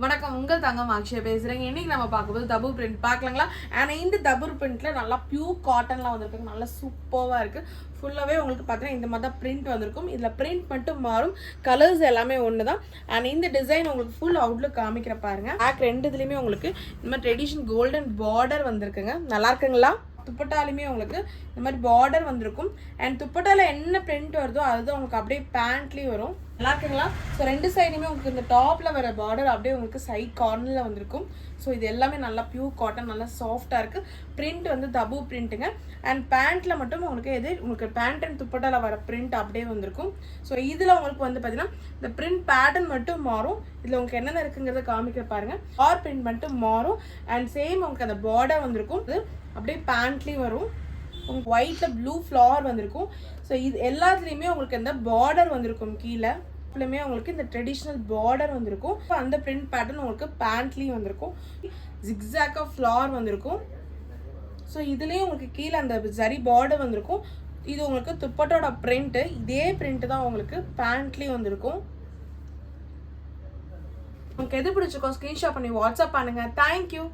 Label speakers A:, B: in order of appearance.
A: வணக்கம், உங்கள் தங்கம் அக்ஷயா பேசுகிறேங்க. இன்றைக்கி நம்ம பார்க்கும்போது தபு பிரிண்ட் பார்க்கலாங்களா. ஆனால் இந்த தபு பிரிண்ட்டில் நல்லா பியூர் காட்டனில் வந்திருக்குங்க. நல்லா சூப்பராக இருக்குது. ஃபுல்லாகவே உங்களுக்கு பார்த்தீங்கன்னா இந்த மாதிரி தான் பிரிண்ட் வந்திருக்கும். இதில் பிரிண்ட் மட்டும் மாறும், கலர்ஸ் எல்லாமே ஒன்று தான். அண்ட் இந்த டிசைன் உங்களுக்கு ஃபுல் அவுட்லுக் காமிக்கிற பாருங்கள். பேக் ரெண்டு இதுலேயுமே உங்களுக்கு இந்த மாதிரி ட்ரெடிஷனல் கோல்டன் பார்டர் வந்திருக்குங்க. நல்லா இருக்குங்களா? துப்பட்டாலுமே உங்களுக்கு இந்த மாதிரி பார்டர் வந்திருக்கும். அண்ட் துப்பட்டாவில் என்ன பிரிண்ட் வருதோ அதுதான் உங்களுக்கு அப்படியே பேண்ட்லேயும் வரும். நல்லா இருக்குங்களா? ஸோ ரெண்டு சைடுமே உங்களுக்கு இந்த டாப்பில் வர பார்டர் அப்படியே உங்களுக்கு சைட் கார்னரில் வந்திருக்கும். ஸோ இது எல்லாமே நல்லா பியூர் காட்டன், நல்லா சாஃப்டாக இருக்குது. பிரிண்ட் வந்து தபு பிரிண்ட்டுங்க. அண்ட் பேண்ட்டில் மட்டும் உங்களுக்கு பேண்ட் அண்ட் துப்பட்டாவில் வர பிரிண்ட் அப்படியே வந்திருக்கும். ஸோ இதில் உங்களுக்கு வந்து பார்த்தீங்கன்னா இந்த பிரிண்ட் பேட்டர்ன் மட்டும் மாறும். இதில் உங்களுக்கு என்னென்ன இருக்குங்கிறத காமிக்க பாருங்கள். ஆர் பிரிண்ட் மட்டும் மாறும். அண்ட் சேம் உங்களுக்கு அந்த பார்டர் வந்திருக்கும். இது அப்படியே பேண்ட்லேயும் வரும். உங்களுக்கு ஒயிட்டில் ப்ளூ ஃப்ளவர் வந்திருக்கும். ஸோ இது எல்லாத்துலேயுமே உங்களுக்கு இந்த பார்டர் வந்திருக்கும். கீழே எப்பவுமே உங்களுக்கு இந்த ட்ரெடிஷ்னல் பார்டர் வந்திருக்கும். அந்த பிரிண்ட் பேட்டர்ன் உங்களுக்கு பேண்ட்லேயும் வந்திருக்கும். ஜிக்ஸாக்காக ஃப்ளவர் வந்திருக்கும். ஸோ இதுலேயும் உங்களுக்கு கீழே அந்த ஜரி பார்டர் வந்திருக்கும். இது உங்களுக்கு துப்பட்டோட பிரிண்ட்டு. இதே பிரிண்ட்டு தான் உங்களுக்கு பேண்ட்லேயும் வந்திருக்கும். உங்களுக்கு எது பிடிச்சிருக்கோம் ஸ்க்ரீன்ஷாட் பண்ணி வாட்ஸ்அப் பண்ணுங்கள். தேங்க்யூ.